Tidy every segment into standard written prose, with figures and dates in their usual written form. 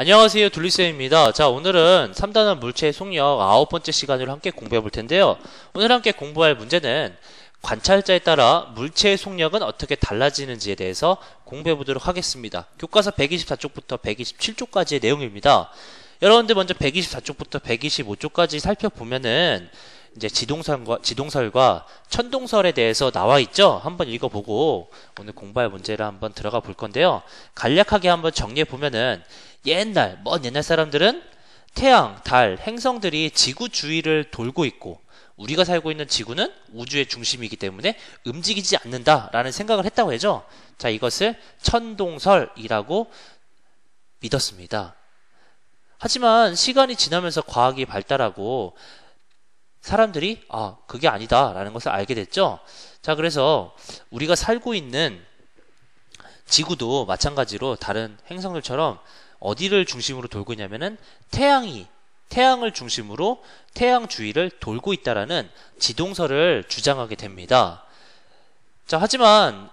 안녕하세요, 둘리쌤입니다. 자, 오늘은 3단원 물체의 속력 9번째 시간으로 함께 공부해 볼 텐데요. 오늘 함께 공부할 문제는 관찰자에 따라 물체의 속력은 어떻게 달라지는지에 대해서 공부해 보도록 하겠습니다. 교과서 124쪽부터 127쪽까지의 내용입니다. 여러분들 먼저 124쪽부터 125쪽까지 살펴보면은 이제 지동설과 천동설에 대해서 나와 있죠? 한번 읽어보고 오늘 공부할 문제를 한번 들어가 볼 건데요. 간략하게 한번 정리해 보면은 먼 옛날 사람들은 태양, 달, 행성들이 지구 주위를 돌고 있고 우리가 살고 있는 지구는 우주의 중심이기 때문에 움직이지 않는다라는 생각을 했다고 하죠. 자, 이것을 천동설이라고 믿었습니다. 하지만 시간이 지나면서 과학이 발달하고 사람들이 그게 아니다 라는 것을 알게 됐죠. 자, 그래서 우리가 살고 있는 지구도 마찬가지로 다른 행성들처럼 어디를 중심으로 돌고 있냐면은 태양을 중심으로 태양 주위를 돌고 있다라는 지동설을 주장하게 됩니다. 자, 하지만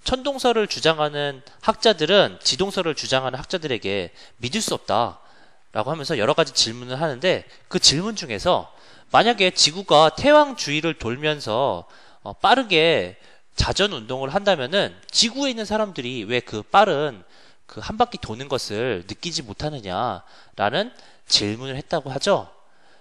천동설을 주장하는 학자들은 지동설을 주장하는 학자들에게 믿을 수 없다라고 하면서 여러 가지 질문을 하는데 그 질문 중에서 만약에 지구가 태양 주위를 돌면서 빠르게 자전 운동을 한다면은 지구에 있는 사람들이 왜 그 빠른 그 한 바퀴 도는 것을 느끼지 못하느냐라는 질문을 했다고 하죠.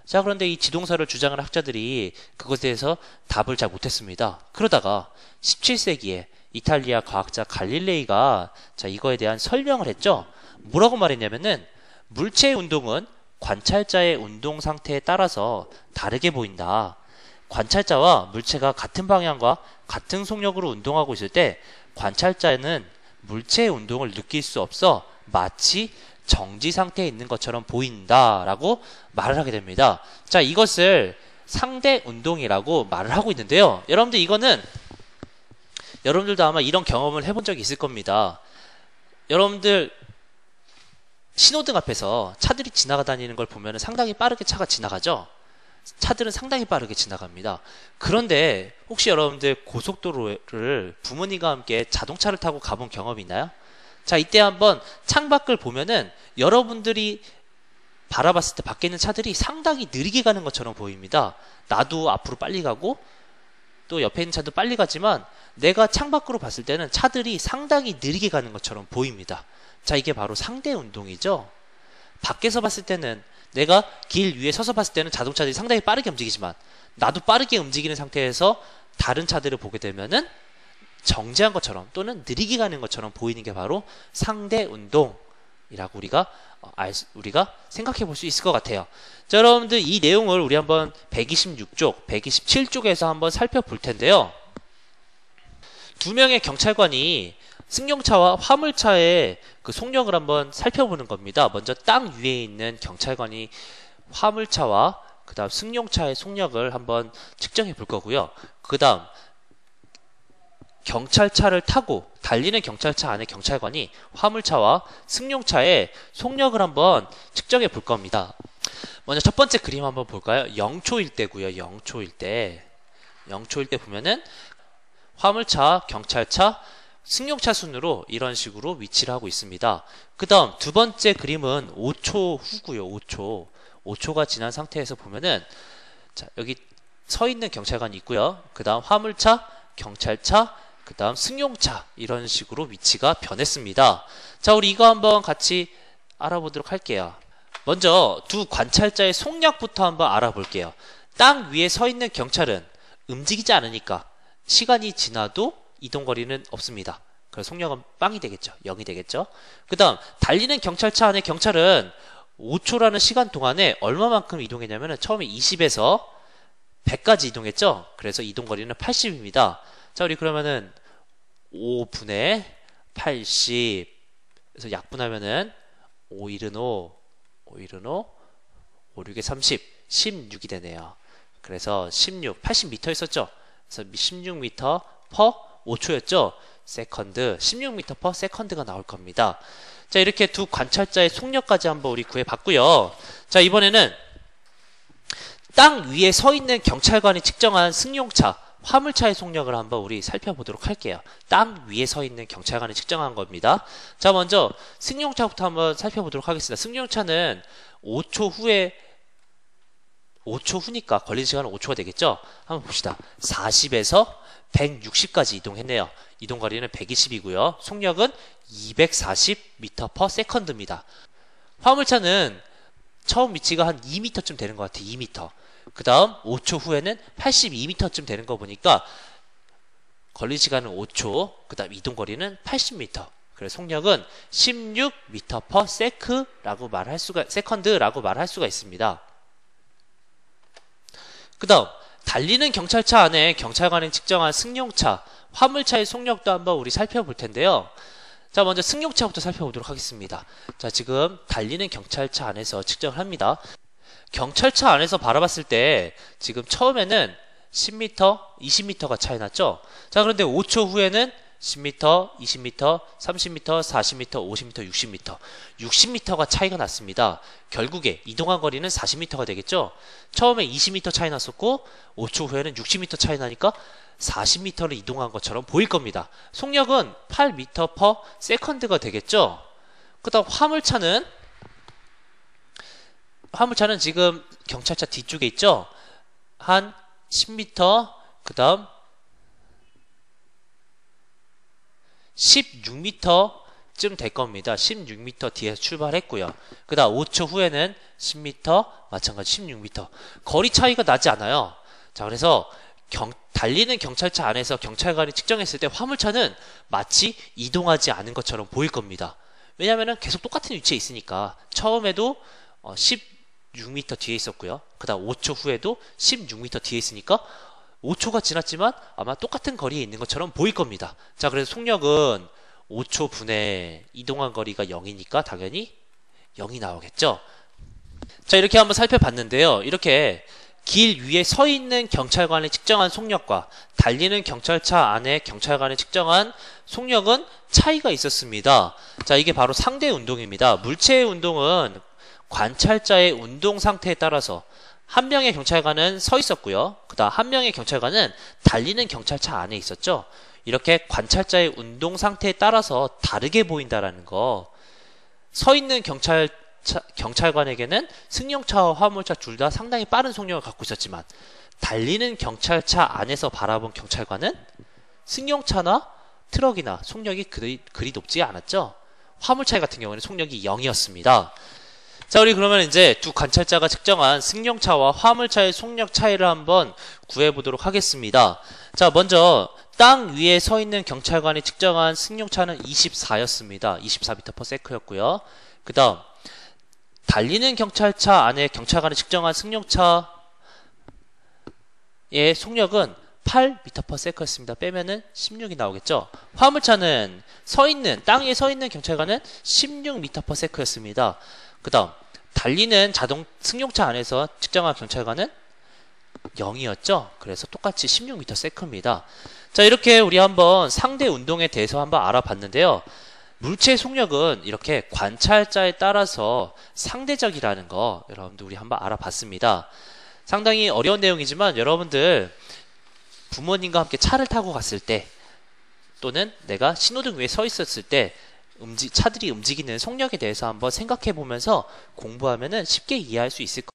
자, 그런데 이 지동설을 주장하는 학자들이 그것에 대해서 답을 잘 못했습니다. 그러다가 17세기에 이탈리아 과학자 갈릴레이가 이거에 대한 설명을 했죠. 뭐라고 말했냐면은 물체의 운동은 관찰자의 운동 상태에 따라서 다르게 보인다. 관찰자와 물체가 같은 방향과 같은 속력으로 운동하고 있을 때 관찰자는 물체의 운동을 느낄 수 없어 마치 정지 상태에 있는 것처럼 보인다라고 말을 하게 됩니다. 자, 이것을 상대 운동이라고 말을 하고 있는데요. 여러분들도 아마 이런 경험을 해본 적이 있을 겁니다. 여러분들 신호등 앞에서 차들이 지나가다니는 걸 보면 상당히 빠르게 차가 지나가죠. 차들은 상당히 빠르게 지나갑니다. 그런데 혹시 여러분들 고속도로를 부모님과 함께 자동차를 타고 가본 경험이 있나요? 자, 이때 한번 창밖을 보면은 여러분들이 바라봤을 때 밖에 있는 차들이 상당히 느리게 가는 것처럼 보입니다. 나도 앞으로 빨리 가고 또 옆에 있는 차도 빨리 가지만 내가 창밖으로 봤을 때는 차들이 상당히 느리게 가는 것처럼 보입니다. 자, 이게 바로 상대 운동이죠. 밖에서 봤을 때는 내가 길 위에 서서 봤을 때는 자동차들이 상당히 빠르게 움직이지만 나도 빠르게 움직이는 상태에서 다른 차들을 보게 되면은 정지한 것처럼 또는 느리게 가는 것처럼 보이는 게 바로 상대 운동이라고 우리가 생각해 볼 수 있을 것 같아요. 자, 여러분들 이 내용을 우리 한번 126쪽, 127쪽에서 한번 살펴볼 텐데요. 두 명의 경찰관이 승용차와 화물차의 그 속력을 한번 살펴보는 겁니다. 먼저 땅 위에 있는 경찰관이 화물차와 그 다음 승용차의 속력을 한번 측정해 볼 거고요. 그 다음 경찰차를 타고 달리는 경찰차 안에 경찰관이 화물차와 승용차의 속력을 한번 측정해 볼 겁니다. 먼저 첫 번째 그림 한번 볼까요? 0초일 때고요. 0초일 때 보면은 화물차, 경찰차, 승용차 순으로 이런 식으로 위치를 하고 있습니다. 그 다음 두 번째 그림은 5초 후고요. 5초가 지난 상태에서 보면은 여기 서 있는 경찰관이 있고요. 그 다음 화물차, 경찰차, 그 다음 승용차 이런 식으로 위치가 변했습니다. 자, 우리 이거 한번 같이 알아보도록 할게요. 먼저 두 관찰자의 속력부터 한번 알아볼게요. 땅 위에 서 있는 경찰은 움직이지 않으니까 시간이 지나도 이동거리는 없습니다. 그래서 속력은 빵이 되겠죠. 0이 되겠죠. 그 다음 달리는 경찰차 안에 경찰은 5초라는 시간 동안에 얼마만큼 이동했냐면 처음에 20에서 100까지 이동했죠. 그래서 이동거리는 80입니다. 자, 우리 그러면은 5분의 80 그래서 약분하면은 5일은 5, 6에 30, 16이 되네요. 그래서 80m 있었죠. 그래서 16m per 5초였죠. 세컨드, 16m per 세컨드가 나올 겁니다. 자, 이렇게 두 관찰자의 속력까지 한번 우리 구해봤고요. 자, 이번에는 땅 위에 서 있는 경찰관이 측정한 승용차, 화물차의 속력을 한번 우리 살펴보도록 할게요. 땅 위에 서 있는 경찰관이 측정한 겁니다. 자, 먼저 승용차부터 한번 살펴보도록 하겠습니다. 승용차는 5초 후니까 걸린 시간은 5초가 되겠죠? 한번 봅시다. 40에서 160까지 이동했네요. 이동 거리는 120이고요. 속력은 240m/s입니다. 화물차는 처음 위치가 한 2m쯤 되는 것 같아요. 2m. 그 다음 5초 후에는 82m쯤 되는 거 보니까 걸린 시간은 5초, 그 다음 이동 거리는 80m. 그래서 속력은 16m/s라고 말할 수가 있습니다. 그 다음 달리는 경찰차 안에 경찰관이 측정한 승용차, 화물차의 속력도 한번 우리 살펴볼 텐데요. 자, 먼저 승용차부터 살펴보도록 하겠습니다. 자, 지금 달리는 경찰차 안에서 측정을 합니다. 경찰차 안에서 바라봤을 때 지금 처음에는 10m, 20m가 차이 났죠? 자, 그런데 5초 후에는 10m, 20m, 30m, 40m, 50m, 60m. 60m가 차이가 났습니다. 결국에 이동한 거리는 40m가 되겠죠? 처음에 20m 차이 났었고 5초 후에는 60m 차이 나니까 40m를 이동한 것처럼 보일 겁니다. 속력은 8m/s가 되겠죠? 그 다음 화물차는 지금 경찰차 뒤쪽에 있죠? 한 10m, 그 다음 16m쯤 될 겁니다. 16m 뒤에서 출발했고요. 그 다음 5초 후에는 10m, 마찬가지 16m. 거리 차이가 나지 않아요. 자, 그래서 달리는 경찰차 안에서 경찰관이 측정했을 때 화물차는 마치 이동하지 않은 것처럼 보일 겁니다. 왜냐하면 계속 똑같은 위치에 있으니까. 처음에도 16m 뒤에 있었고요. 그 다음 5초 후에도 16m 뒤에 있으니까 5초가 지났지만 아마 똑같은 거리에 있는 것처럼 보일 겁니다. 자, 그래서 속력은 5초 분에 이동한 거리가 0이니까 당연히 0이 나오겠죠. 자, 이렇게 한번 살펴봤는데요. 이렇게 길 위에 서 있는 경찰관이 측정한 속력과 달리는 경찰차 안에 경찰관이 측정한 속력은 차이가 있었습니다. 자, 이게 바로 상대 운동입니다. 물체의 운동은 관찰자의 운동 상태에 따라서 한 명의 경찰관은 서 있었고요. 그 다음 한 명의 경찰관은 달리는 경찰차 안에 있었죠. 이렇게 관찰자의 운동 상태에 따라서 다르게 보인다라는 거. 서 있는 경찰관에게는 승용차와 화물차 둘 다 상당히 빠른 속력을 갖고 있었지만 달리는 경찰차 안에서 바라본 경찰관은 승용차나 트럭이나 속력이 그리 높지 않았죠. 화물차 같은 경우는 속력이 0이었습니다. 자, 우리 그러면 이제 두 관찰자가 측정한 승용차와 화물차의 속력 차이를 한번 구해보도록 하겠습니다. 자, 먼저 땅 위에 서 있는 경찰관이 측정한 승용차는 24였습니다. 24m/s였고요. 그 다음 달리는 경찰차 안에 경찰관이 측정한 승용차의 속력은 8m/s였습니다. 빼면은 16이 나오겠죠. 화물차는 땅 위에 서 있는 경찰관은 16m/s였습니다. 그 다음 달리는 승용차 안에서 측정한 경찰관은 0이었죠. 그래서 똑같이 16m/s입니다. 자, 이렇게 우리 한번 상대 운동에 대해서 한번 알아봤는데요. 물체의 속력은 이렇게 관찰자에 따라서 상대적이라는 거 여러분들 우리 한번 알아봤습니다. 상당히 어려운 내용이지만 여러분들 부모님과 함께 차를 타고 갔을 때 또는 내가 신호등 위에 서 있었을 때 차들이 움직이는 속력에 대해서 한번 생각해 보면서 공부하면은 쉽게 이해할 수 있을 겁니다.